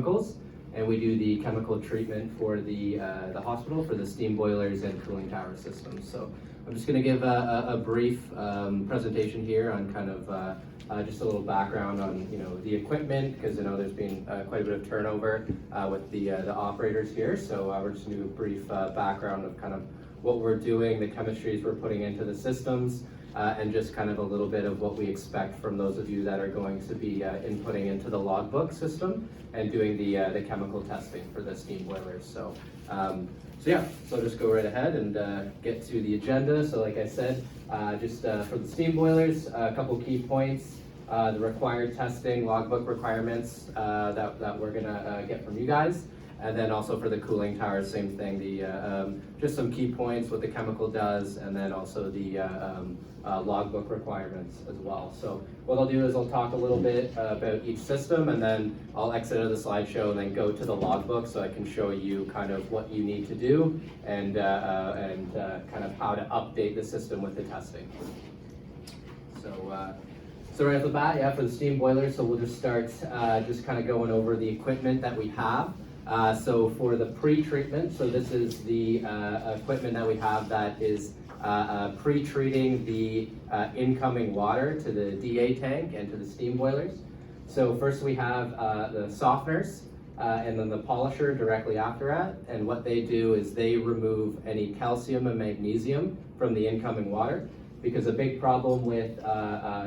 chemicals, and we do the chemical treatment for the hospital for the steam boilers and cooling tower systems. So I'm just going to give a brief presentation here on kind of just a little background on the equipment, because I know there's been quite a bit of turnover with the operators here. So we're just going to do a brief background of kind of what we're doing, the chemistries we're putting into the systems, and just kind of a little bit of what we expect from those of you that are going to be inputting into the logbook system and doing the chemical testing for the steam boilers. So yeah, so I'll just go right ahead and get to the agenda. So like I said, just for the steam boilers, a couple key points, the required testing, logbook requirements that we're gonna get from you guys. And then also for the cooling towers, same thing, just some key points, what the chemical does, and then also the logbook requirements as well. So what I'll do is I'll talk a little bit about each system, and then I'll exit out of the slideshow and then go to the logbook so I can show you kind of what you need to do and kind of how to update the system with the testing. So right off the bat, yeah, for the steam boiler, so we'll just start just kind of going over the equipment that we have. So for the pre-treatment, so this is the equipment that we have that is pre-treating the incoming water to the DA tank and to the steam boilers. So first we have the softeners and then the polisher directly after that. And what they do is they remove any calcium and magnesium from the incoming water, because a big problem with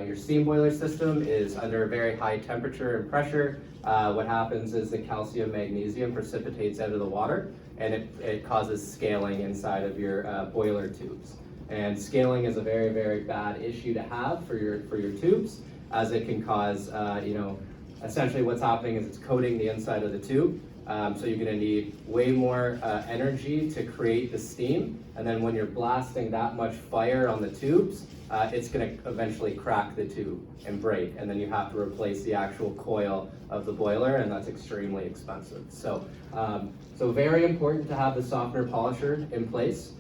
your steam boiler system is under a very high temperature and pressure, what happens is the calcium magnesium precipitates out of the water, and it causes scaling inside of your boiler tubes. And scaling is a very, very bad issue to have for your tubes, as it can cause, essentially what's happening is it's coating the inside of the tube. So you're gonna need way more energy to create the steam, and then when you're blasting that much fire on the tubes, it's gonna eventually crack the tube and break, and then you have to replace the actual coil of the boiler, and that's extremely expensive. So, so very important to have the softener polisher in place.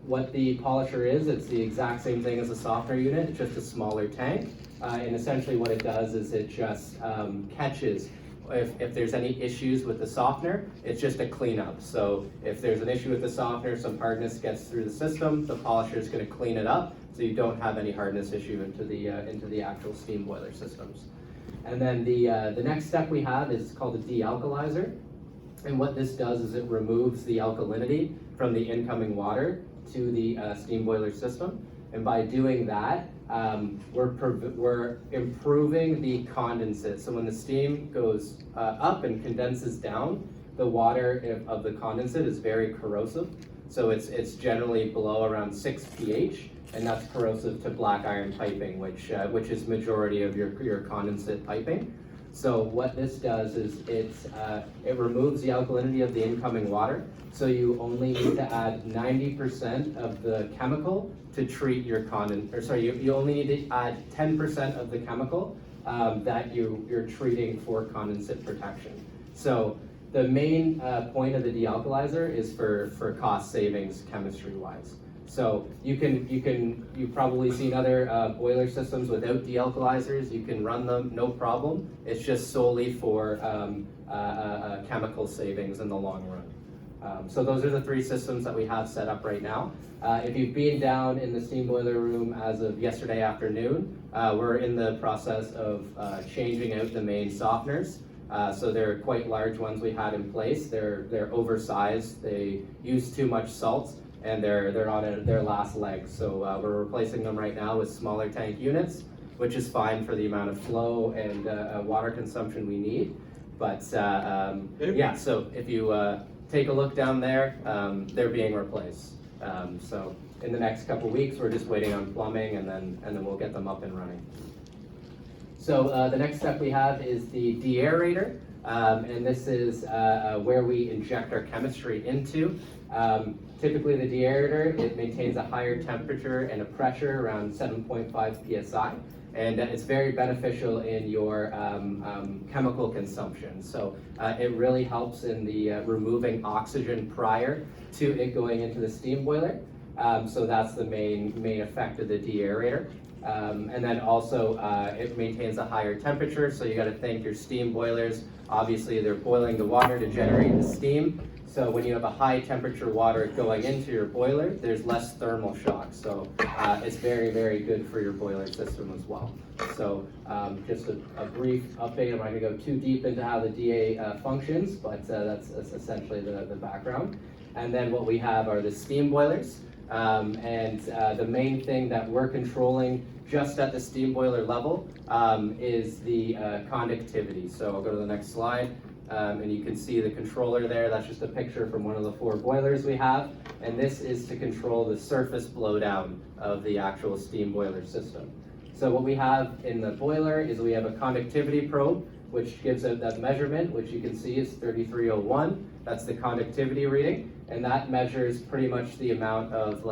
What the polisher is, it's the exact same thing as a softener unit, it's just a smaller tank, and essentially what it does is it just catches if there's any issues with the softener. It's just a cleanup. So if there's an issue with the softener, some hardness gets through the system, the polisher is going to clean it up, so you don't have any hardness issue into the actual steam boiler systems. And then the next step we have is called a dealkalizer. And what this does is it removes the alkalinity from the incoming water to the steam boiler system. And by doing that, we're improving the condensate. So when the steam goes up and condenses down, the water of the condensate is very corrosive. So it's generally below around 6 pH, and that's corrosive to black iron piping, which is majority of your condensate piping. So what this does is it removes the alkalinity of the incoming water. So you only need to add 90% of the chemical to treat your you only need to add 10% of the chemical that you're treating for condensate protection. So the main point of the dealkalizer is for cost savings chemistry-wise. So you've probably seen other boiler systems without dealkalizers. You can run them, no problem. It's just solely for chemical savings in the long run. So those are the three systems that we have set up right now. If you've been down in the steam boiler room as of yesterday afternoon, we're in the process of changing out the main softeners. So they're quite large ones we had in place. They're oversized. They use too much salt, and they're on their last legs. So we're replacing them right now with smaller tank units, which is fine for the amount of flow and water consumption we need. But yeah, so if you take a look down there, they're being replaced. So in the next couple weeks, we're just waiting on plumbing, and then we'll get them up and running. So the next step we have is the deaerator, and this is where we inject our chemistry into. Typically the deaerator, it maintains a higher temperature and a pressure around 7.5 psi, and it's very beneficial in your chemical consumption. So it really helps in the removing oxygen prior to it going into the steam boiler. So that's the main effect of the deaerator. And then also it maintains a higher temperature, so you got to think your steam boilers, obviously they're boiling the water to generate the steam. So when you have a high temperature water going into your boiler, there's less thermal shock. So it's very, very good for your boiler system as well. So just a brief update. I'm not going to go too deep into how the DA functions, but that's essentially the background. And then what we have are the steam boilers. The main thing that we're controlling just at the steam boiler level is the conductivity. So I'll go to the next slide. And you can see the controller there. That's just a picture from one of the 4 boilers we have. And this is to control the surface blowdown of the actual steam boiler system. So what we have in the boiler is we have a conductivity probe, which gives out that measurement, which you can see is 3301. That's the conductivity reading. And that measures pretty much the amount of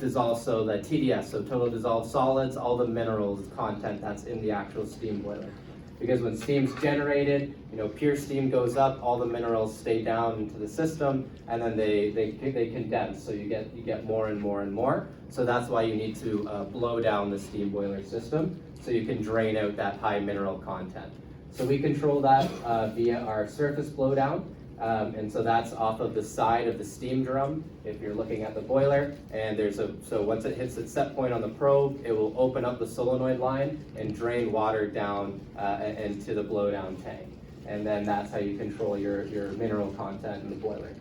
dissolved, so the TDS, so total dissolved solids, all the minerals content that's in the actual steam boiler. Because when steam's generated, pure steam goes up, all the minerals stay down into the system, and then they condense, so you get more and more and more. So that's why you need to blow down the steam boiler system, so you can drain out that high mineral content. So we control that via our surface blowdown. And so that's off of the side of the steam drum if you're looking at the boiler, and so once it hits its set point on the probe, it will open up the solenoid line and drain water down into the blowdown tank. And then that's how you control your mineral content in the boiler.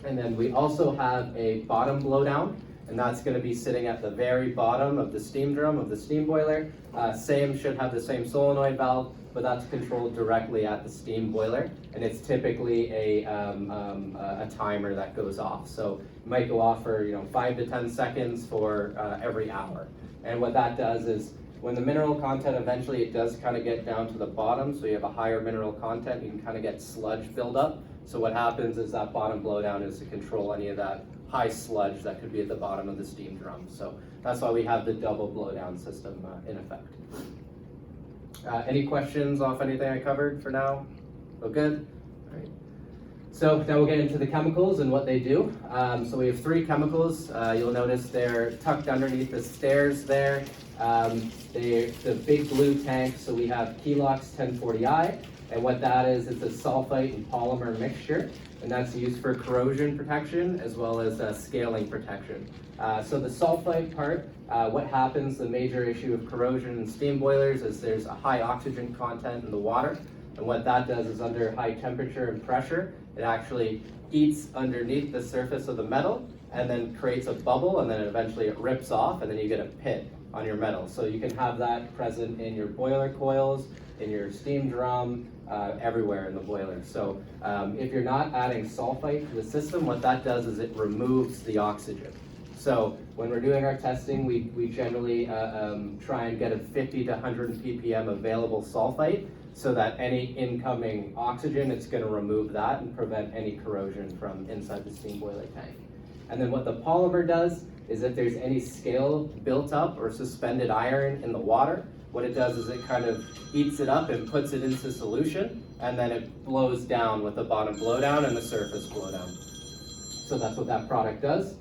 And then we also have a bottom blowdown, and that's going to be sitting at the very bottom of the steam drum of the steam boiler. Should have the same solenoid valve, but that's controlled directly at the steam boiler, and it's typically a timer that goes off. So it might go off for 5 to 10 seconds for every hour. And what that does is when the mineral content eventually it does kind of get down to the bottom, so you have a higher mineral content, you can kind of get sludge buildup. So what happens is that bottom blowdown is to control any of that high sludge that could be at the bottom of the steam drum. So that's why we have the double blowdown system in effect. Any questions off anything I covered for now? Oh, good? All right. So now we'll get into the chemicals and what they do. So we have 3 chemicals. You'll notice they're tucked underneath the stairs there. They're the big blue tank, so we have Kelox 1040i, and what that is, it's a sulfite and polymer mixture, and that's used for corrosion protection as well as scaling protection. So the sulfite part, what happens, the major issue of corrosion in steam boilers is there's a high oxygen content in the water, and what that does is under high temperature and pressure, it actually eats underneath the surface of the metal and then creates a bubble, and then eventually it rips off, and then you get a pit on your metal. So you can have that present in your boiler coils, in your steam drum, everywhere in the boiler. So if you're not adding sulfite to the system, what that does is it removes the oxygen. So when we're doing our testing, we generally try and get a 50 to 100 ppm available sulfite, so that any incoming oxygen, it's going to remove that and prevent any corrosion from inside the steam boiler tank. And then what the polymer does is if there's any scale built up or suspended iron in the water, what it does is it kind of eats it up and puts it into solution, and then it blows down with the bottom blowdown and the surface blowdown. So that's what that product does.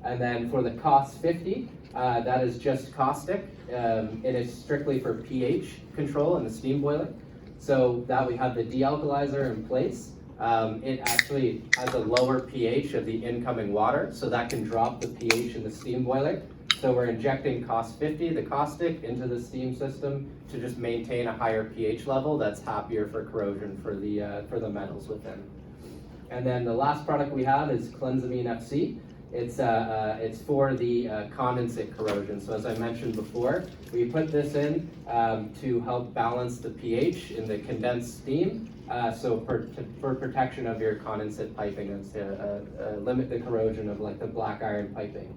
And then for the COS 50, that is just caustic. It is strictly for pH control in the steam boiler. So that we have the dealkalizer in place. It actually has a lower pH of the incoming water, so that can drop the pH in the steam boiler. So we're injecting COS 50, the caustic, into the steam system to just maintain a higher pH level that's happier for corrosion for the metals within. And then the last product we have is Cleansamine FC. It's for the condensate corrosion. So as I mentioned before, we put this in to help balance the pH in the condensed steam. So for protection of your condensate piping, that's to limit the corrosion of like the black iron piping.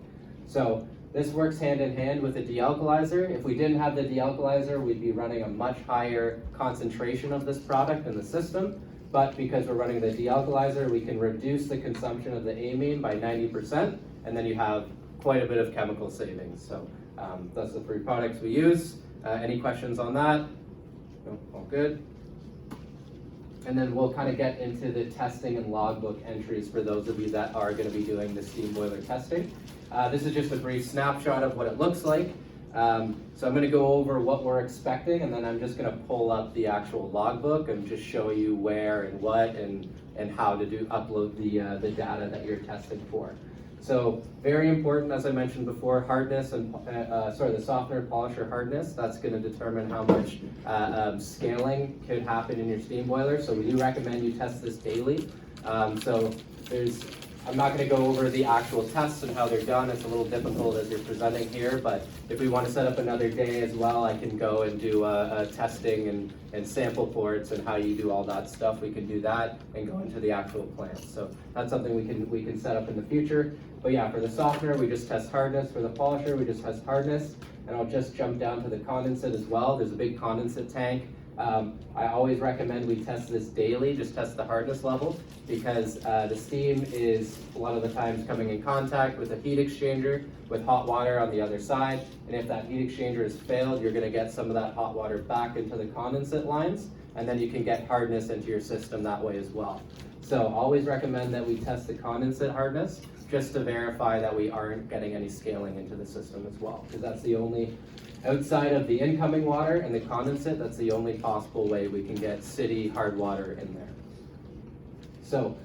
So this works hand in hand with the dealkalizer. If we didn't have the dealkalizer, we'd be running a much higher concentration of this product in the system. But because we're running the dealkalizer, we can reduce the consumption of the amine by 90%, and then you have quite a bit of chemical savings. So that's the 3 products we use. Any questions on that? No, all good. And then we'll kind of get into the testing and logbook entries for those of you that are going to be doing the steam boiler testing. This is just a brief snapshot of what it looks like. So I'm going to go over what we're expecting, and then I'm just going to pull up the actual logbook and just show you where and what and how to upload the data that you're testing for. So very important, as I mentioned before, hardness and the softener polisher hardness. That's going to determine how much scaling could happen in your steam boiler. So we do recommend you test this daily. I'm not going to go over the actual tests and how they're done. It's a little difficult as you're presenting here, but if we want to set up another day as well, I can go and do a testing and sample ports and how you do all that stuff. We can do that and go into the actual plant. So that's something we can set up in the future. But yeah, for the softener, we just test hardness. For the polisher, we just test hardness. And I'll just jump down to the condensate as well. There's a big condensate tank. I always recommend we test this daily, just test the hardness level, because the steam is a lot of the times coming in contact with a heat exchanger with hot water on the other side, and if that heat exchanger has failed, you're going to get some of that hot water back into the condensate lines, and then you can get hardness into your system that way as well. So always recommend that we test the condensate hardness just to verify that we aren't getting any scaling into the system as well, because that's the only, outside of the incoming water and the condensate, that's the only possible way we can get city hard water in there. So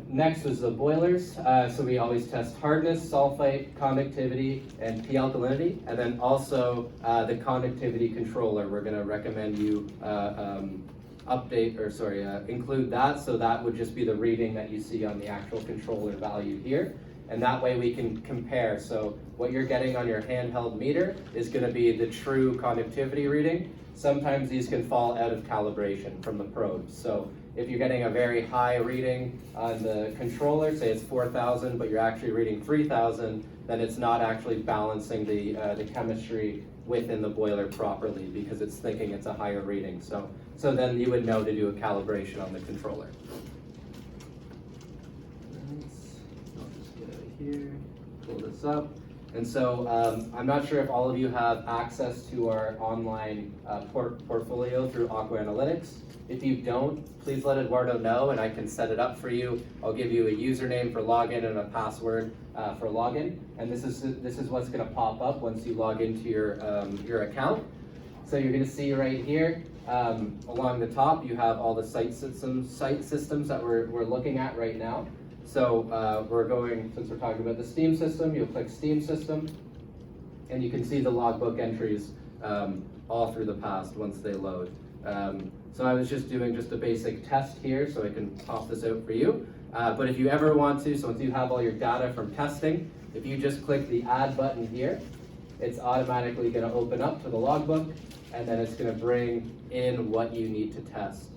next was the boilers. So we always test hardness, sulfite, conductivity, and P-alkalinity, and then also the conductivity controller. We're going to recommend you include that, so that would just be the reading that you see on the actual controller value here. And that way we can compare. So what you're getting on your handheld meter is going to be the true conductivity reading. Sometimes these can fall out of calibration from the probes. So if you're getting a very high reading on the controller, say it's 4,000, but you're actually reading 3,000, then it's not actually balancing the chemistry within the boiler properly because it's thinking it's a higher reading. So then you would know to do a calibration on the controller. Here, pull this up. And so I'm not sure if all of you have access to our online portfolio through Aqua Analytics. If you don't, please let Eduardo know and I can set it up for you. I'll give you a username for login and a password for login. And this is what's going to pop up once you log into your account. So you're going to see right here along the top you have all the site systems that we're looking at right now. So we're going, since we're talking about the steam system, you'll click steam system, and you can see the logbook entries all through the past once they load. So I was just doing a basic test here, so I can pop this out for you. But if you ever want to, so once you have all your data from testing, if you just click the add button here, it's automatically going to open up to the logbook, and then it's going to bring in what you need to test.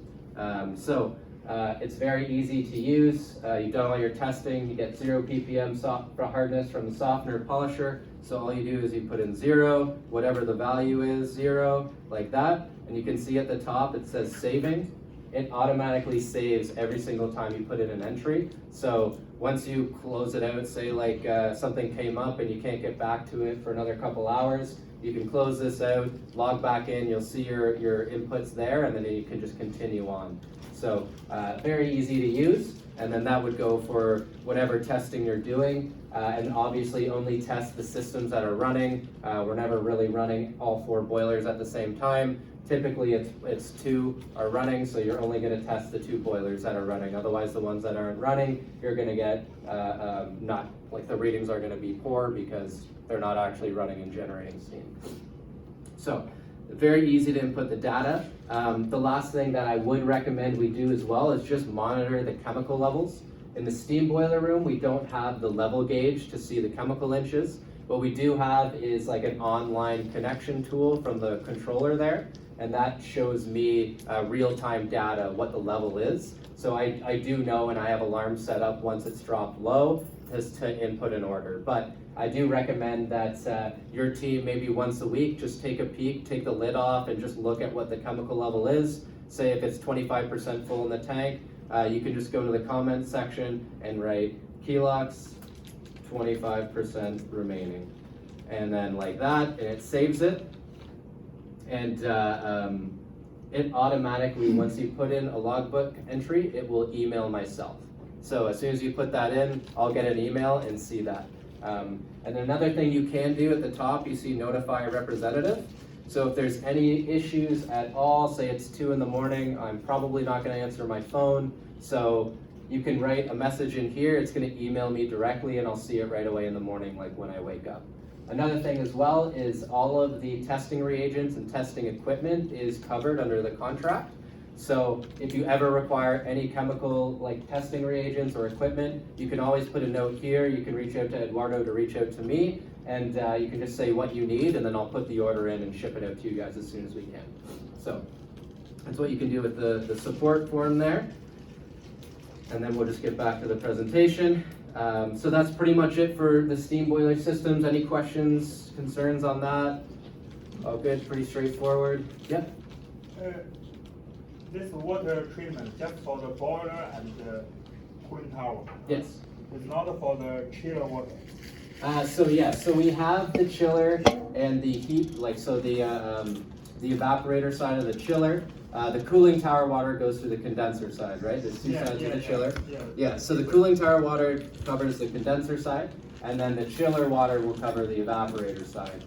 It's very easy to use. You've done all your testing, you get 0 ppm hardness from the softener polisher. So all you do is you put in 0, whatever the value is, 0, like that. And you can see at the top it says saving. It automatically saves every single time you put in an entry. So once you close it out, say like something came up and you can't get back to it for another couple hours, you can close this out, log back in, you'll see your inputs there, and then you can just continue on. So very easy to use, and then that would go for whatever testing you're doing, and obviously only test the systems that are running. We're never really running all 4 boilers at the same time. Typically it's 2 are running, so you're only going to test the 2 boilers that are running. Otherwise the ones that aren't running, you're going to get the readings are going to be poor because they're not actually running and generating steam. So very easy to input the data. The last thing that I would recommend we do as well is just monitor the chemical levels. In the steam boiler room, we don't have the level gauge to see the chemical inches. What we do have is like an online connection tool from the controller there, and that shows me real-time data, what the level is. So I do know, and I have alarms set up once it's dropped low to input an order. But I do recommend that your team maybe once a week just take a peek, take the lid off, and just look at what the chemical level is. Say if it's 25% full in the tank, you can just go to the comments section and write Kelox 25% remaining. And then like that, and it saves it. And it automatically, once you put in a logbook entry, it will email myself. So as soon as you put that in, I'll get an email and see that. And another thing you can do at the top, you see notify a representative. So if there's any issues at all, say it's 2 in the morning, I'm probably not gonna answer my phone. So you can write a message in here, it's gonna email me directly and I'll see it right away in the morning, like when I wake up. Another thing as well is all of the testing reagents and testing equipment is covered under the contract. So if you ever require any chemical like testing reagents or equipment, you can always put a note here. You can reach out to Eduardo to reach out to me, and you can just say what you need, and then I'll put the order in and ship it out to you guys as soon as we can. So that's what you can do with the support form there. And then we'll just get back to the presentation. So that's pretty much it for the steam boiler systems. Any questions, concerns on that? All good, pretty straightforward. Yep. This water treatment just for the boiler and the cooling tower. Yes. It's not for the chiller water. So we have the chiller and the heat, like so the evaporator side of the chiller. The cooling tower water goes through the condenser side, right? There's two sides of the chiller. Yeah. So the cooling tower water covers the condenser side, and then the chiller water will cover the evaporator side.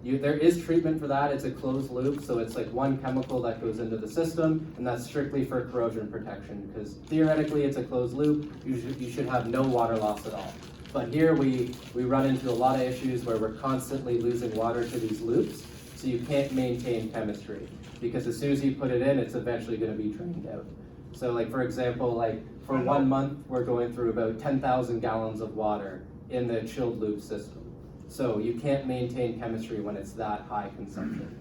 There is treatment for that. It's a closed loop, so it's like one chemical that goes into the system, and that's strictly for corrosion protection, because theoretically it's a closed loop. You should have no water loss at all. But here we run into a lot of issues where we're constantly losing water to these loops, so you can't maintain chemistry, because as soon as you put it in, it's eventually going to be drained out. So like for example, like for 1 month, we're going through about 10,000 gallons of water in the chilled loop system. So you can't maintain chemistry when it's that high consumption.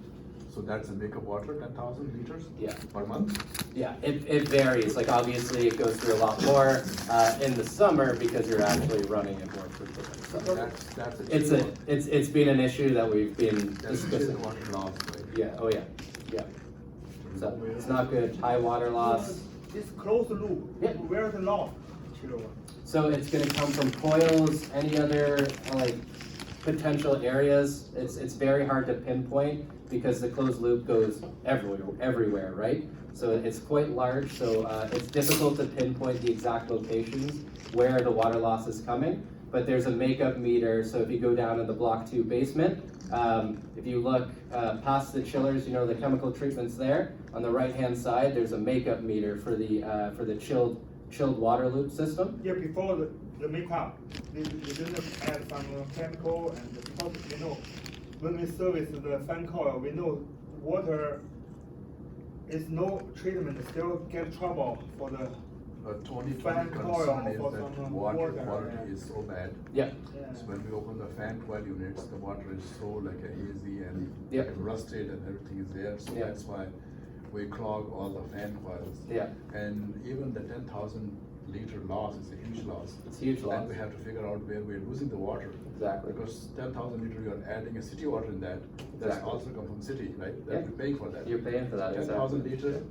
So that's a makeup water, 10,000 liters? Yeah. Per month? Yeah, it varies. Like obviously it goes through a lot more in the summer because you're actually running it more frequently. So That's it's been an issue that we've been That's discussing. water loss, right? Yeah, oh yeah, yeah. So it's not good, high water loss. This closed loop, Yeah. where's the loss? Chiller water. So it's gonna come from coils, any other like potential areas. It's very hard to pinpoint because the closed loop goes everywhere, right? So it's quite large, so it's difficult to pinpoint the exact locations where the water loss is coming. But there's a makeup meter, so if you go down in the Block 2 basement, if you look past the chillers, you know the chemical treatments there. On the right-hand side, there's a makeup meter for the chilled water loop system. Yeah, before the makeup, they didn't add some chemical, and because when we service the fan coil, we know water is no treatment, still get trouble for the 2020 fan coil concern is for that some water quality is so bad. Yeah. So when we open the fan coil units, the water is so like hazy and Yeah. rusted and everything is there. So Yeah. that's why we clog all the fan coils. Yeah. And even the 10,000 liter loss is a huge loss. It's a huge loss. And we have to figure out where we're losing the water. Exactly. Because 10,000 liter, you are adding a city water in that. That's Exactly. also come from city, right? Yeah. That we're paying for that. You're paying for that, 10,000 exactly. liters.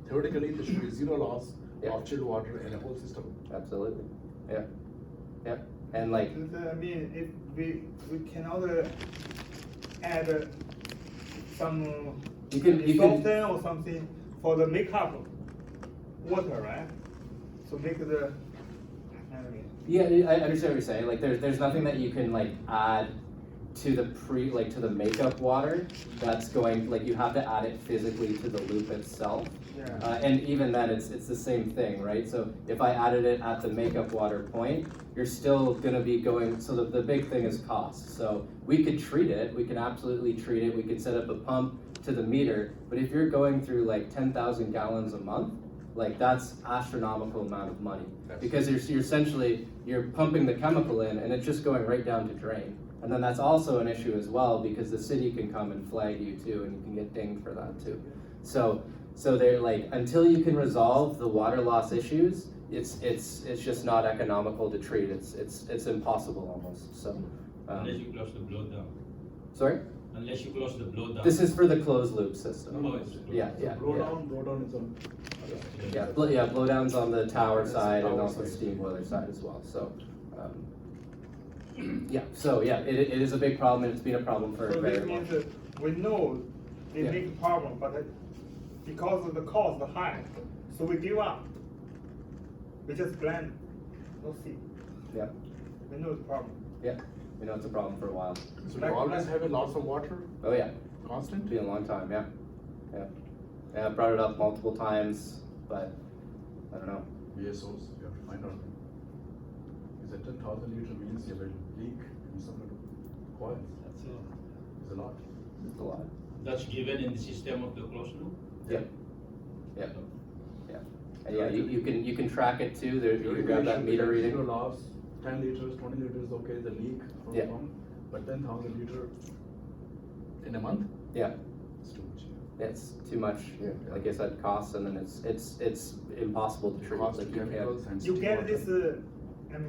Theoretically, there should be zero loss Yeah. of chilled water in a whole system. Absolutely. Yeah. Yeah. And like I mean, if we cannot add some you can soften or something for the makeup water, right? So make the. I mean, yeah, I understand what you're saying. Like there's nothing that you can like add to the to the makeup water that's going, like you have to add it physically to the loop itself. yeah. And even then it's the same thing, right? So if I added it at the makeup water point, you're still gonna be going, so the big thing is cost. So we could treat it, we can absolutely treat it, we could set up a pump to the meter, but if you're going through like 10,000 gallons a month, like that's astronomical amount of money. Because you're essentially, you're pumping the chemical in and it's just going right down to drain. And then that's also an issue as well because the city can come and flag you too and you can get dinged for that too. So they're like, until you can resolve the water loss issues, it's just not economical to treat. It's impossible almost. So Unless you close the blowdown. sorry? Unless you close the blowdown. This is for the closed loop system. Oh, it's closed. Yeah. Blowdown is on. Yeah, blowdowns on the tower side and also steam boiler side as well. So it is a big problem and it's been a problem for So a very this long means time. that we know they Yeah. make a problem, but because of the cost high, so we give up. We just plan, we'll see. Yeah. we know the problem. We know it's a problem for a while. So you always have a lots of water, Oh yeah, constant? it's been a long time, yeah. Yeah, I brought it up multiple times, but I don't know. VSOs, you have to find out. Is it 10,000 liter means you have a leak in some of the coils? It's a lot. It's a lot. That's given in the system of the closed loop. Yeah. And yeah, you can track it too, there, you can grab that meter Zero reading. loss, 10 liters, 20 liters, okay, the leak from the Yeah. pump, but 10,000 liter in a month? Yeah, It's too much. it's too much, like I said, costs, and then it's impossible to treat, Cost like of you can't. chemicals and. You get water. this,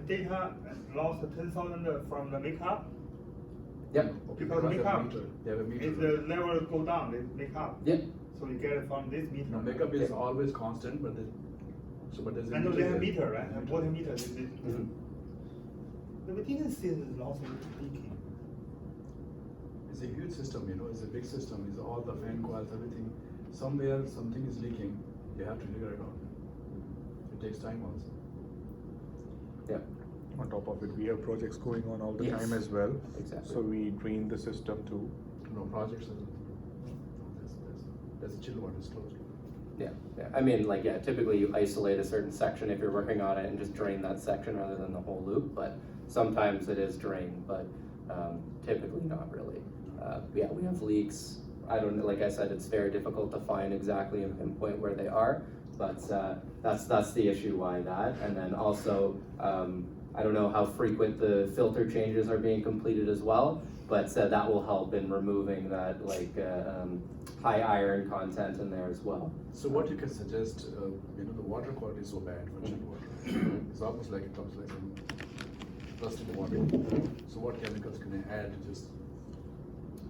data lost 10,000 from the makeup, Yep, Okay, because they have makeup, a meter. They have a meter. if the level go down, they make up. yep, So you get it from this meter. No, makeup is Yeah. always constant, but but there's a I know they have there. meter, right? Have water meter. mhm. But we didn't see the loss leaking. It's a huge system, you know, it's a big system, it's all the fan coils, everything. Somewhere, something is leaking, you have to figure it out. It takes time also. Yep, On top of it, we have projects going on all the Yes. time as well. Exactly. So we drain the system too. No projects, there's a chill water closed. yeah, I mean, like, yeah, typically you isolate a certain section if you're working on it and just drain that section rather than the whole loop, but sometimes it is drained, but typically not really. Yeah, we have leaks, I don't know, like I said, it's very difficult to find exactly and pinpoint where they are, but that's the issue why that, and then also, I don't know how frequent the filter changes are being completed as well, but that will help in removing that, like, high iron content in there as well. So what you can suggest, you know, the water quality is so bad for chilled water. It's almost like it comes like some dust in the water. So what chemicals can I add to just,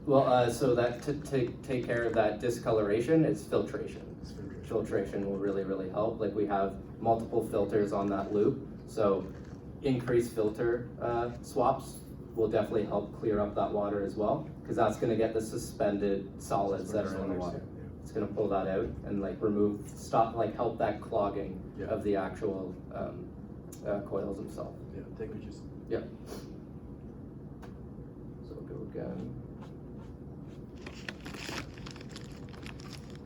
Well, so that to take care of that discoloration is filtration. this filtration? Filtration will really help. Like, we have multiple filters on that loop, so increased filter swaps will definitely help clear up that water as well, because that's going to get the suspended solids that are in the water. Yeah. It's going to pull that out and like help that clogging Yeah. of the actual coils themselves. Yeah, thank you, Jason. Yep. So we'll go again.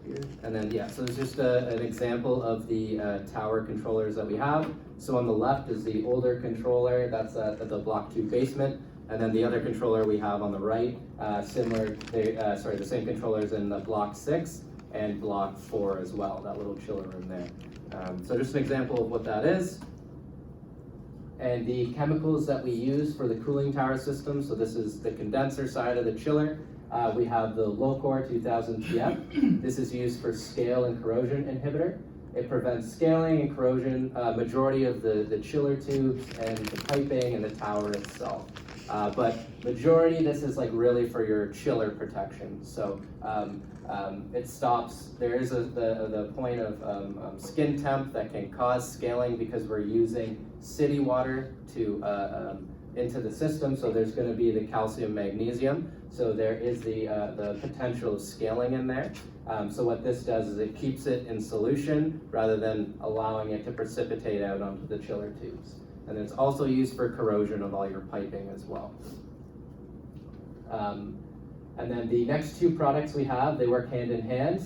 Here. And then, yeah, so it's just an example of the tower controllers that we have. So on the left is the older controller, that's at the block 2 basement. And then the other controller we have on the right, the same controllers in the block 6 and block 4 as well, that little chiller room there. So just an example of what that is. And the chemicals that we use for the cooling tower system, so this is the condenser side of the chiller. We have the Locor 2000 TF. This is used for scale and corrosion inhibitor. It prevents scaling and corrosion, majority of the chiller tubes and the piping and the tower itself. But majority, this is like really for your chiller protection. So it stops, there is the point of skin temp that can cause scaling because we're using city water to into the system, so there's going to be the calcium magnesium, so there is the potential of scaling in there. So what this does is it keeps it in solution rather than allowing it to precipitate out onto the chiller tubes. And it's also used for corrosion of all your piping as well. And then the next two products we have, they work hand in hand.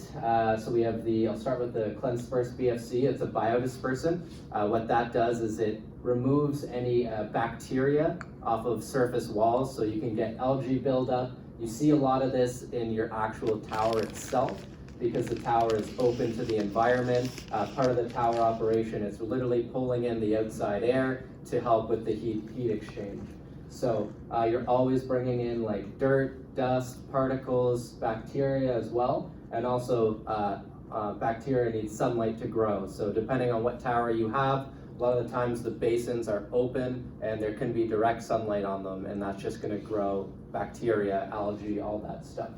So we have I'll start with the CleanSperse BFC. It's a biodispersant. What that does is it removes any bacteria off of surface walls, so you can get algae buildup. You see a lot of this in your actual tower itself because the tower is open to the environment. Part of the tower operation is literally pulling in the outside air to help with the heat exchange. So you're always bringing in like dirt, dust, particles, bacteria as well, and also bacteria need sunlight to grow. So depending on what tower you have, a lot of the times the basins are open and there can be direct sunlight on them, and that's just going to grow bacteria, algae, all that stuff.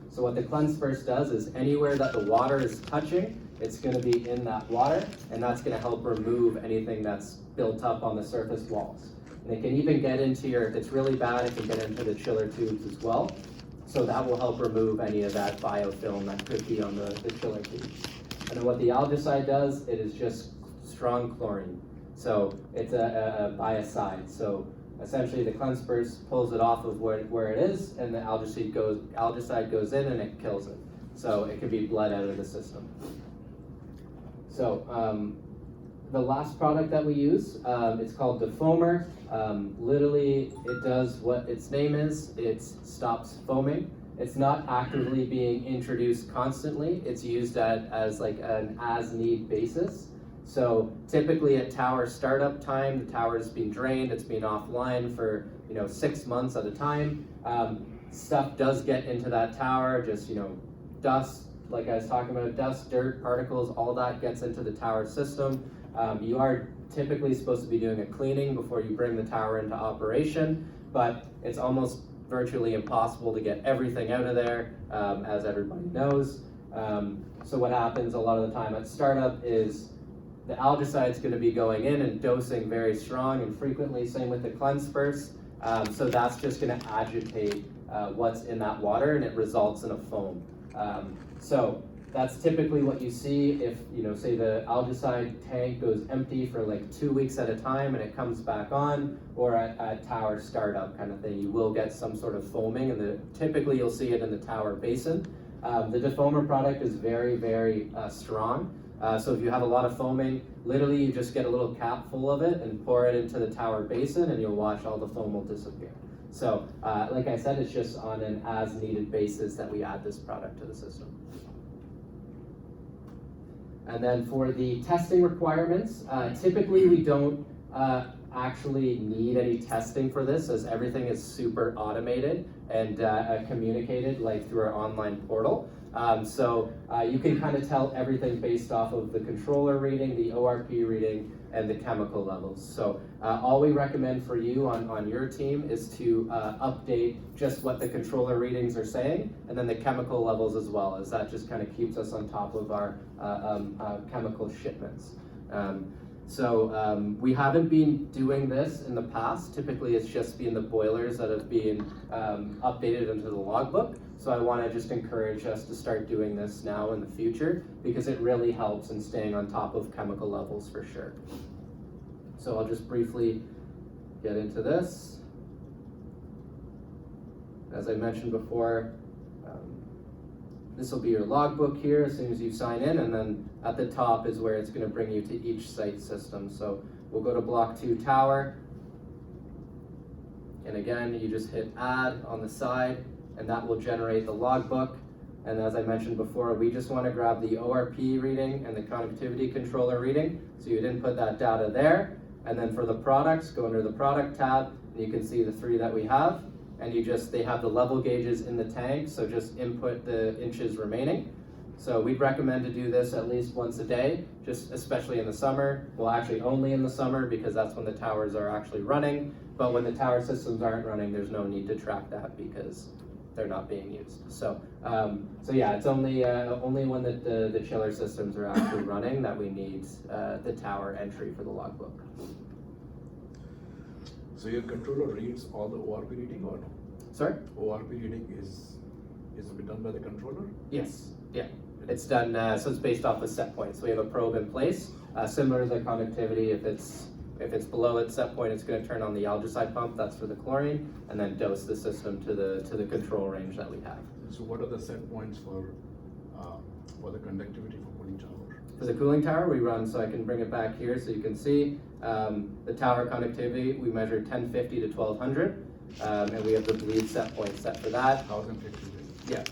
So what the CleanSperse does is anywhere that the water is touching, it's going to be in that water, and that's going to help remove anything that's built up on the surface walls. And it can even get into if it's really bad, it can get into the chiller tubes as well. So that will help remove any of that biofilm that could be on the chiller tubes. And then what the algicide does, it is just strong chlorine. So it's a biocide. So essentially the cleanse burst pulls it off of where it is, and the algicide goes in and it kills it. So it can be bled out of the system. So the last product that we use, it's called Defoamer. Literally, it does what its name is. It stops foaming. It's not actively being introduced constantly. It's used as like an as-need basis. So typically at tower startup time, the tower's been drained, it's been offline for 6 months at a time. Stuff does get into that tower, just dust, like I was talking about, dust, dirt, particles, all that gets into the tower system. You are typically supposed to be doing a cleaning before you bring the tower into operation, but it's almost virtually impossible to get everything out of there, as everybody knows. So what happens a lot of the time at startup is the algicide is going to be going in and dosing very strong and frequently, same with the cleanse burst. So that's just going to agitate what's in that water, and it results in a foam. So that's typically what you see if, say the algicide tank goes empty for like 2 weeks at a time and it comes back on, or at tower startup kind of thing, you will get some sort of foaming, and typically you'll see it in the tower basin. The Defoamer product is very, very strong. So if you have a lot of foaming, literally you just get a little cap full of it and pour it into the tower basin, and you'll watch all the foam will disappear. So like I said, it's just on an as-needed basis that we add this product to the system. And then for the testing requirements, typically we don't actually need any testing for this, as everything is super automated and communicated like through our online portal. So you can kind of tell everything based off of the controller reading, the ORP reading, and the chemical levels. So all we recommend for you on your team is to update just what the controller readings are saying, and then the chemical levels as well, as that just kind of keeps us on top of our chemical shipments. So we haven't been doing this in the past. Typically it's just been the boilers that have been updated into the logbook. So I want to just encourage us to start doing this now in the future, because it really helps in staying on top of chemical levels for sure. So I'll just briefly get into this. As I mentioned before, this will be your logbook here as soon as you sign in, and then at the top is where it's going to bring you to each site system. So we'll go to block 2 tower, and again you just hit add on the side, and that will generate the logbook. And as I mentioned before, we just want to grab the ORP reading and the connectivity controller reading, so you'd input that data there. And then for the products, go under the product tab, and you can see the 3 that we have, and they have the level gauges in the tank, so just input the inches remaining. So we'd recommend to do this at least once a day, just especially in the summer. Well, actually only in the summer, because that's when the towers are actually running. But when the tower systems aren't running, there's no need to track that because they're not being used. So yeah, it's only when the chiller systems are actually running that we need the tower entry for the logbook. So your controller reads all the ORP reading, or no? Sorry? ORP reading is it done by the controller? Yes, yeah. It's done, so it's based off of set points. We have a probe in place, similar to the conductivity. If it's below its set point, it's going to turn on the algicide pump, that's for the chlorine, and then dose the system to the control range that we have. So what are the set points for the conductivity for cooling tower? For the cooling tower, we run, so I can bring it back here so you can see the tower conductivity. We measure 1050 to 1200, and we have the bleed set point set for that. 1050. Yeah.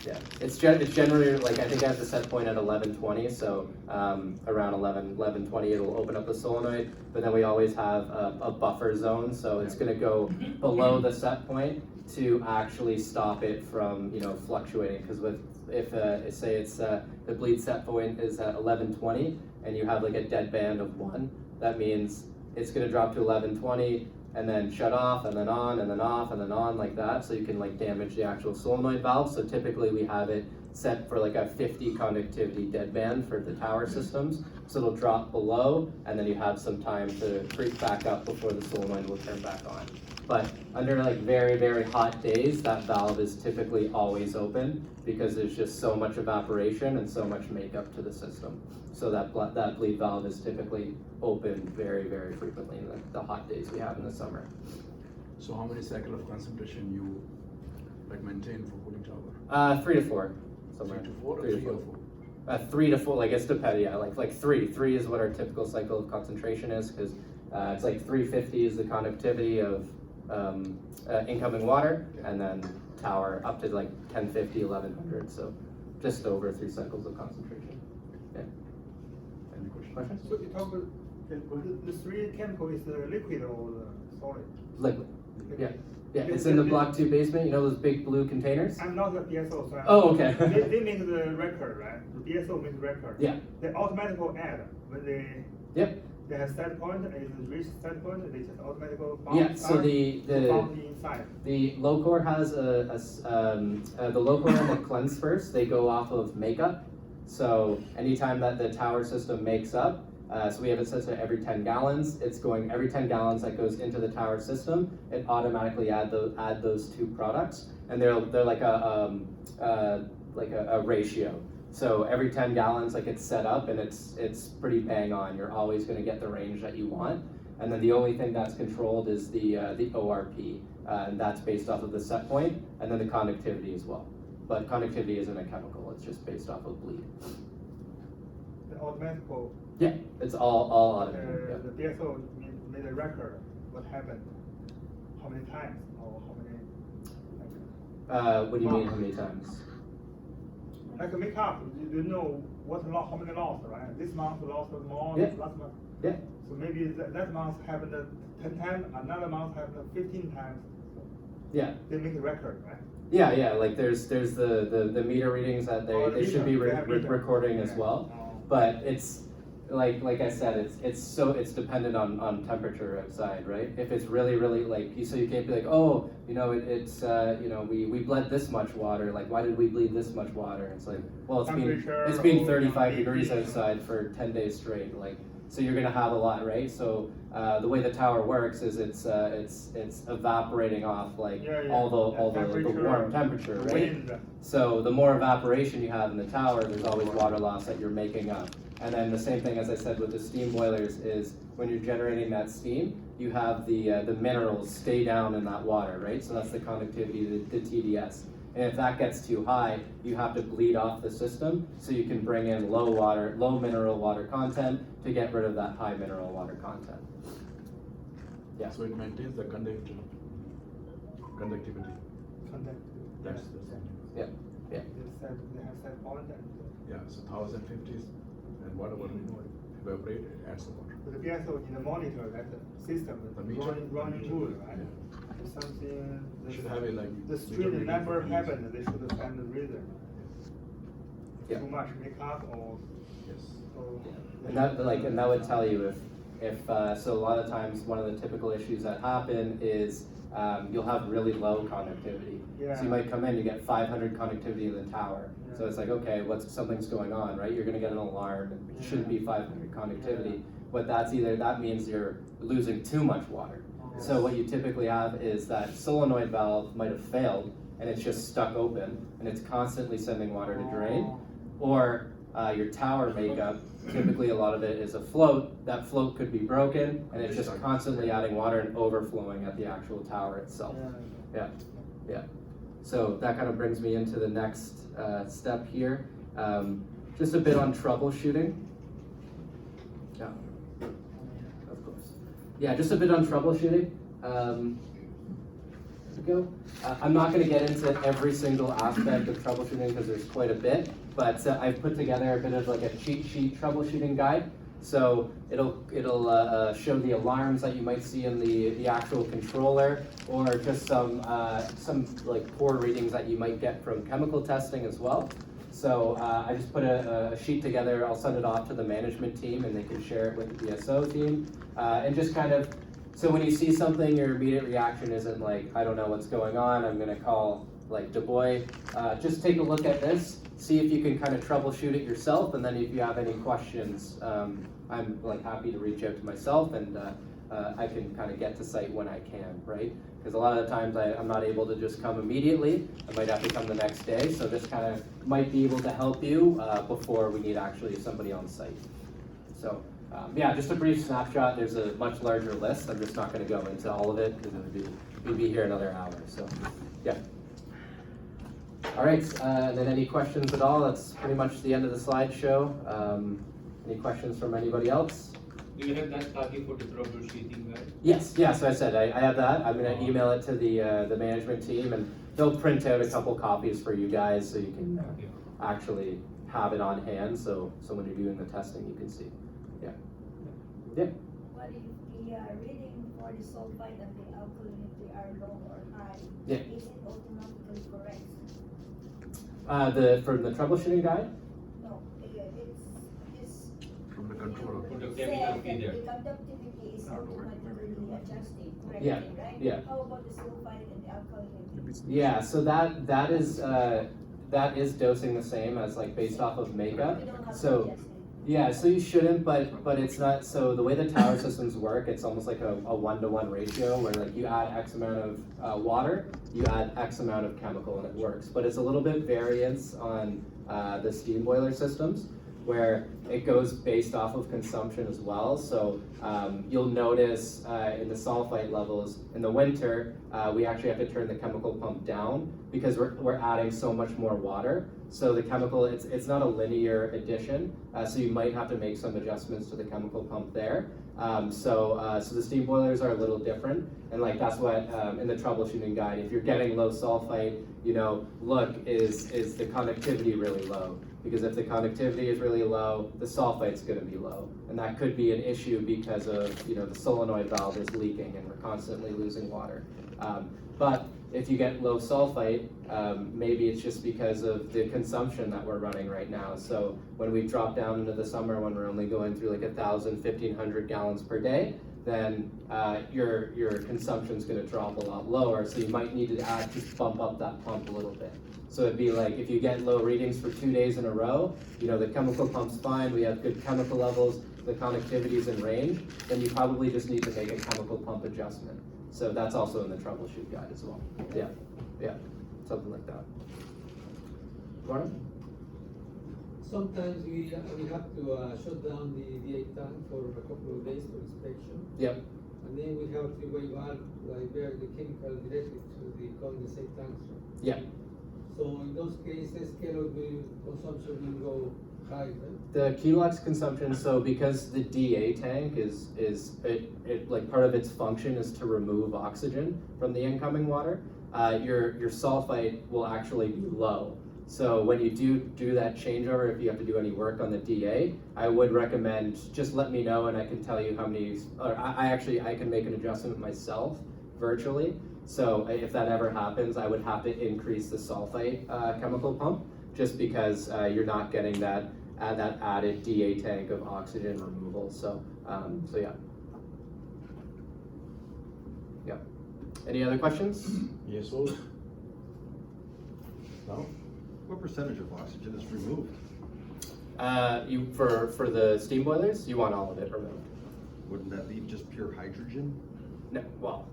Yeah, it's generally, like, I think it has a set point at 1120, so around 1120 it'll open up the solenoid, but then we always have a buffer zone, so it's going to go below the set point to actually stop it from, fluctuating, because if say it's the bleed set point is at 1120 and you have like a dead band of 1, that means it's going to drop to 1120 and then shut off, and then on, and then off, and then on, like that, so you can like damage the actual solenoid valve. So typically we have it set for like a 50 conductivity deadband for the tower systems, so it'll drop below, and then you have some time to creep back up before the solenoid will turn back on. But under like very, very hot days, that valve is typically always open, because there's just so much evaporation and so much makeup to the system. So that bleed valve is typically open very, very frequently in the hot days we have in the summer. So how many cycle of concentration you like maintain for cooling tower? 3 to 4, somewhere. 3 to 4 or 3 to 3 or 4. 4? 3 to 4, like it's depending, yeah, like 3. 3 is what our typical cycle of concentration is, because it's like 350 is the conductivity of incoming water, and then tower up to like 1050, 1100, so just over 3 cycles of concentration. Yeah. Any question? Questions? So you talk about Yeah, go ahead. the three chemical is the liquid or the solid? Liquid. Yeah. Yeah, it's in the block 2 basement. You know those big blue containers? I'm not the BSO, so Oh, okay. they make the record, right? The BSO makes record. Yeah. They automatically add when Yep. they have set point, is reach set point, they just automatically bounce. Yeah. So the bounce inside. the low core has the low core and the cleanse first. They go off of makeup. So anytime that the tower system makes up, so we have it set to every 10 gallons. It's going every 10 gallons that goes into the tower system. It automatically add those 2 products, and they're like a ratio. So every 10 gallons, like it's set up, and it's pretty bang on. You're always going to get the range that you want. And then the only thing that's controlled is the ORP, and that's based off of the set point, and then the conductivity as well. But conductivity isn't a chemical; it's just based off of bleed. The automatical, Yeah, it's all automated. the BSO made a record, what happened, how many times, or how many, What do you mean? How many times? like a makeup, you know what loss, how many loss, right? This month lost more, Yeah. last month. Yeah. So maybe that month happened 10 times, another month happened 15 times. Yeah. They make a record, right? Yeah. Like there's the meter readings that Oh, they should be they have meter. recording as Yeah. well. Oh. But it's like I said, it's dependent on temperature outside, right? If it's really like so you can't be like, oh, you know we bled this much water. Like why did we bleed this much water? It's like, well, it's Temperature been or 35 maybe- degrees outside for 10 days straight. Like so you're gonna have a lot, right? So the way the tower works is it's evaporating off like Yeah, yeah. all the Temperature, warm temperature, right? Wind. So the more evaporation you have in the tower, there's always water loss that you're making up. And then the same thing as I said with the steam boilers is when you're generating that steam, you have the minerals stay down in that water, right? So that's the conductivity, the TDS. And if that gets too high, you have to bleed off the system so you can bring in low mineral water content to get rid of that high mineral water content. Yeah. So it maintains the conductivity. Contact. That's the thing. Yeah. They have set point and Yeah, so 1050s, and whatever we know evaporate, it adds the water. with the BSO in the monitor, that system, The meter? running good, right? Yeah. If something, You should have it like. the meter street reading never for happened, they should find the reason. Yeah. Too much makeup or Yes. so. And that would tell you if so a lot of times one of the typical issues that happen is you'll have really low conductivity. Yeah. So you might come in, you get 500 conductivity in the tower. So Yeah. it's like, okay, something's going on, right? You're gonna get an alarm, it shouldn't be 500 conductivity. But that means you're losing too much water. So what you typically have is that solenoid valve might have failed and it's just stuck open and it's constantly sending water to drain. Or your tower makeup, typically a lot of it is a float. That float could be broken and it's just constantly adding water and overflowing at the actual tower itself. Yeah. So that kind of brings me into the next step here. Just a bit on troubleshooting. Yeah, of course. Yeah, just a bit on troubleshooting. There we go. I'm not going to get into every single aspect of troubleshooting because there's quite a bit, but I've put together a bit of like a cheat sheet troubleshooting guide. So it'll show the alarms that you might see in the actual controller, or just some like poor readings that you might get from chemical testing as well. So I just put a sheet together. I'll send it off to the management team, and they can share it with the BSO team, and just kind of. So when you see something, your immediate reaction isn't like, I don't know what's going on, I'm gonna call like DuBois. Just take a look at this, see if you can kind of troubleshoot it yourself, and then if you have any questions, I'm like happy to reach out to myself, and I can kind of get to site when I can, right? Because a lot of the times I'm not able to just come immediately, I might have to come the next day, so this kind of might be able to help you before we need actually somebody on site. So. Yeah, just a brief snapshot. There's a much larger list. I'm just not going to go into all of it because it would be we'd be here another hour, so, yeah. All right, then any questions at all? That's pretty much the end of the slideshow. Any questions from anybody else? Do you have that copy for the troubleshooting guide? Yes, yeah, so I said, I have that. I'm gonna email it to the management team, and they'll print out a couple copies for you guys, so you can Okay. actually have it on hand, so when you're doing the testing, you can see. Yeah. Yeah. What if the reading for the sulfite and the alkalinity are low or high? Yeah. Is it automatically correct? For the troubleshooting guide? No, it's From the controller. For the it chemical said that feeder. the conductivity is automatically adjusted correctly, Yeah, right? yeah. How about the sulfite and the alkalinity? Yeah, so that is dosing the same as like based off of makeup. You don't have to So, adjust it. yeah, so you shouldn't, but it's not, so the way the tower systems work, it's almost like a 1-to-1 ratio where like you add X amount of water, you add X amount of chemical and it works. But it's a little bit variance on the steam boiler systems where it goes based off of consumption as well. So you'll notice in the sulfite levels, in the winter, we actually have to turn the chemical pump down because we're adding so much more water. So the chemical, it's not a linear addition, so you might have to make some adjustments to the chemical pump there. So the steam boilers are a little different, and like that's what in the troubleshooting guide, if you're getting low sulfite, you know, look, is the conductivity really low? Because if the conductivity is really low, the sulfite's going to be low, and that could be an issue because of, you know, the solenoid valve is leaking and we're constantly losing water. But if you get low sulfite, maybe it's just because of the consumption that we're running right now. So when we drop down into the summer, when we're only going through like 1,000, 1,500 gallons per day, then your consumption's going to drop a lot lower. So you might need to just bump up that pump a little bit. So it'd be like if you get low readings for 2 days in a row, you know, the chemical pump's fine, we have good chemical levels, the conductivity's in range, then you probably just need to make a chemical pump adjustment. So that's also in the troubleshoot guide as well. Yeah, yeah, something like that. Lauren? Sometimes we have to shut down the D8 tank for a couple of days for inspection. Yep. And then we have to wave out, divert the chemical directly to the condensate tanks. Yep. So in those cases, consumption will go high, right? The Kelux consumption, so because the DA tank is like part of its function is to remove oxygen from the incoming water, your sulfite will actually be low. So when you do that changeover, if you have to do any work on the DA, I would recommend just let me know and I can tell you how many, or I can make an adjustment myself virtually. So if that ever happens, I would have to increase the sulfite chemical pump just because you're not getting that added DA tank of oxygen removal. So yeah. Yeah. Any other questions? Yes, or no? What percentage of oxygen is removed? You for the steam boilers, you want all of it removed. Wouldn't that leave just pure hydrogen? No, well,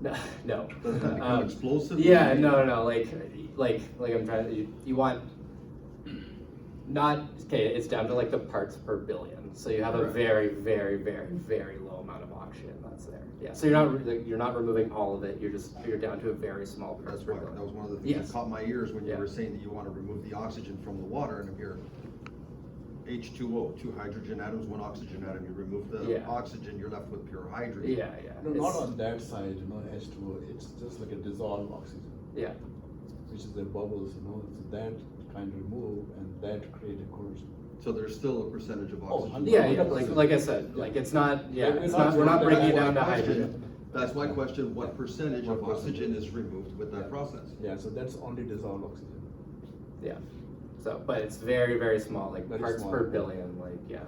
no. Doesn't that become explosive? Yeah, no, like I'm trying to, you want, not, okay, it's down to like the parts per billion. So you have a Correct. very, very, very, very low amount of oxygen that's there. Yeah, so you're not removing all of it, you're down to a very small parts That's per why, billion. that was one of the things Yes. that caught my ears when you Yeah. were saying that you want to remove the oxygen from the water, and here, H2O, 2 hydrogen atoms, 1 oxygen atom, you remove the Yeah. oxygen, you're left with pure hydrogen. Yeah, No, yeah. not It's- on that side, you know, H2O, it's just like a dissolved oxygen, Yeah, which is the bubbles, you know, so that kind of remove and that create a course. So there's still a percentage of Oh, oxygen. yeah, like I said, like it's not, yeah, We're it's not- not, we're not we're bringing it not- down to Question- hydrogen. That's my question, what percentage What of oxygen percentage? is removed with that process? Yeah, so that's only dissolved oxygen. Yeah, so, but it's very, very small, like Very parts small. per billion, like, yeah.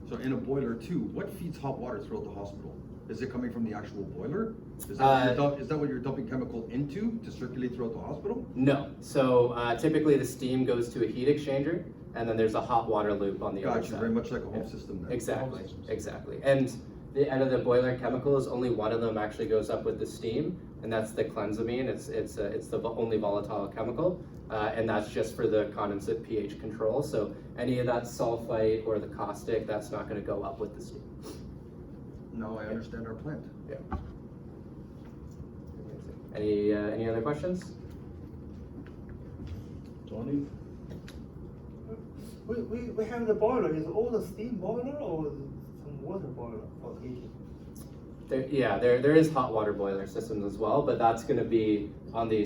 So in a boiler too, what feeds hot water throughout the hospital? Is it coming from the actual boiler? Is that what you're dumping chemical into to circulate throughout the hospital? No, so typically the steam goes to a heat exchanger, and then there's a hot water loop on the other Gotcha, side. very much like a home Yeah. system then. Exactly, Home systems. exactly. And out of the boiler chemicals, only one of them actually goes up with the steam, and that's the clenzamine. It's the only volatile chemical, and that's just for the condensate pH control. So any of that sulfite or the caustic, that's not going to go up with the steam. Now I understand our plant. Yeah. Any other questions? Tony? We have the boiler, is all the steam boiler or some water boiler for heating? There is hot water boiler systems as well, but that's gonna be on the,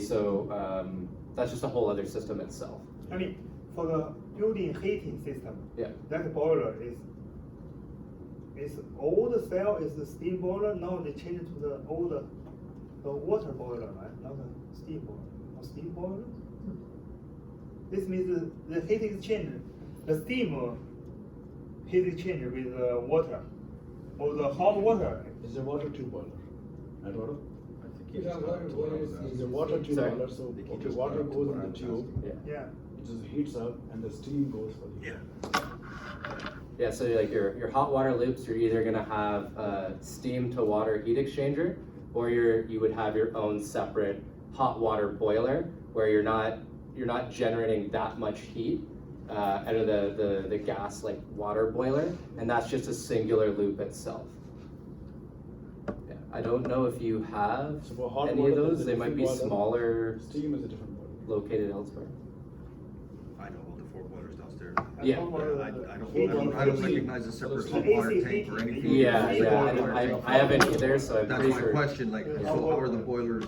that's just a whole other system itself. I mean, for the building heating system, Yeah. that boiler is old cell is the steam boiler, now they change it to the older, the water boiler, right? Not the steam boiler, or steam boiler? This means the heat exchanger, the steam heat exchanger with water, or the hot water. It's a water tube boiler. And water? I think he Yeah, just water got boiler to is- what I was It's a asking. water tube Sorry. boiler, so, I think he okay, just water got to goes what in I the was tube, asking. Yeah. Yeah, it just heats up, and the steam goes for the heat. Yeah, so like your hot water loops, you're either gonna have a steam to water heat exchanger, or you would have your own separate hot water boiler where you're not generating that much heat out of the gas like water boiler, and that's just a singular loop itself. Yeah, I don't know if you have So for hot any water, of there's those. a They might be different boiler. smaller, Steam is a different boiler. located elsewhere. I know all the four boilers downstairs. and Yeah. hot water, I heat don't exchanger. recognize a separate The hot AC water tank heating, or they anything. use Yeah, steam yeah, boiler. I haven't either, so I'm That's pretty my sure. question, like, Yeah. so how are the boilers,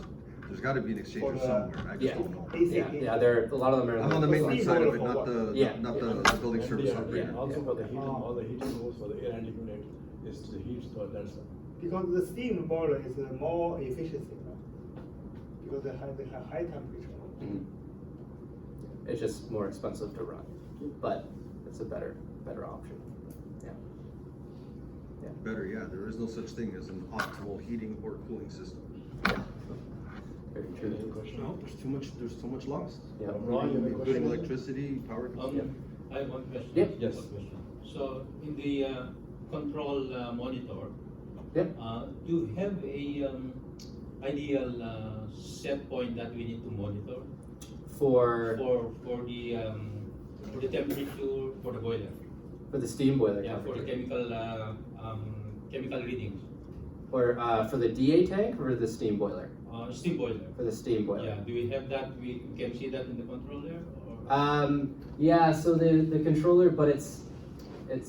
there's gotta be an For exchanger the- somewhere, I Yeah. just don't know. AC Yeah, heating. yeah, a lot of them are. I'm on the maintenance side of it, Steam not boiler the, Yeah. not the building And service the- operator. and Also Yeah. for the heating, all the heating goes for the air handling unit is to the heat, so that's. Because the steam boiler is more efficiency, right? Because they have high temperature. Mhm. It's just more expensive to run, but it's a better option. Yeah. Yeah. Better, yeah, there is no such thing as an optimal heating or cooling system. Very Any true. other question? No, there's too much lost. Yeah. Ron, you have a Including question? electricity, power. Yeah. I have one question. Yep. Yes. One question. So in the control monitor, Yep. do you have a ideal set point that we need to monitor For for the temperature for the boiler? the steam boiler Yeah, for the temperature. chemical readings. Or for the DA tank or the steam boiler? Steam boiler. For the steam boiler. Yeah, do we have that? We can see that in the controller or? Yeah, so the controller, but it's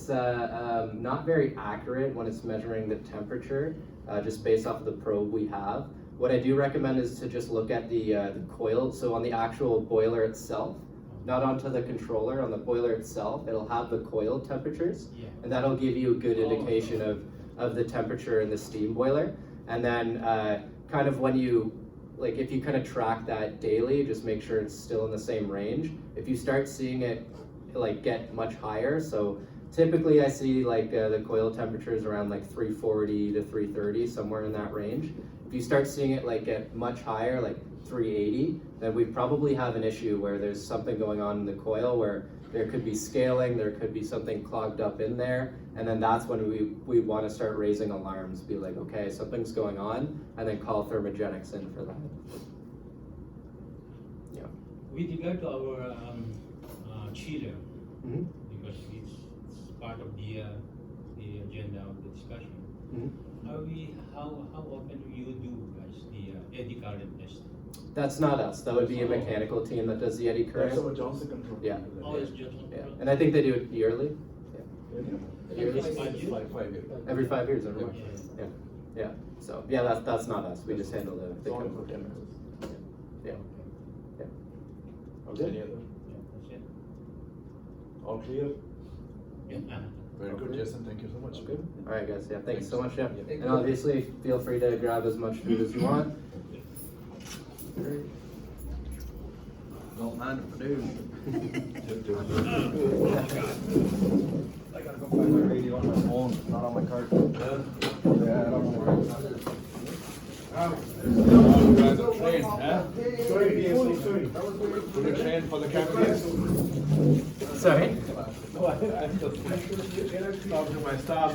not very accurate when it's measuring the temperature, just based off of the probe we have. What I do recommend is to just look at the coil, so on the actual boiler itself, not onto the controller, on the boiler itself, it'll have the coil temperatures, Yeah. and that'll give you a good Oh. indication of the temperature in the steam boiler. And then kind of when you, like if you kind of track that daily, just make sure it's still in the same range. If you start seeing it like get much higher, so typically I see like the coil temperatures around like 340 to 330, somewhere in that range. If you start seeing it like get much higher, like 380, then we probably have an issue where there's something going on in the coil where there could be scaling, there could be something clogged up in there, and then that's when we want to start raising alarms, be like, okay, something's going on, and then call thermogenics in for that. Yeah. With regard to our chiller, Mhm. because it's part of the agenda of the discussion. Mhm. How often do you do, guys, the eddy current test? That's not us, that would be a mechanical team that does the eddy That's our current. Johnson control. Yeah. Oh, it's Johnson Yeah, Controls? and I think they do it yearly, Every Yearly? 5 years? 5 years. every 5 years, every Yeah. March. Yeah, yeah, so, yeah, that's not us, we just handle the It's only chemical. for chemicals. Yeah, yeah. Okay, any other? Yeah, that's it. All clear? Yeah. Very good, Okay. Jason, thank you so much. Okay, all right, guys, yeah, thank you so much, yeah. Thank And you. obviously, feel free to grab as much food as you want. Don't mind if I do. I gotta go find my radio on my phone, not on my card. Yeah, I don't know where it's Do we train for the cameras? Sorry? No, I'm just talking to my staff.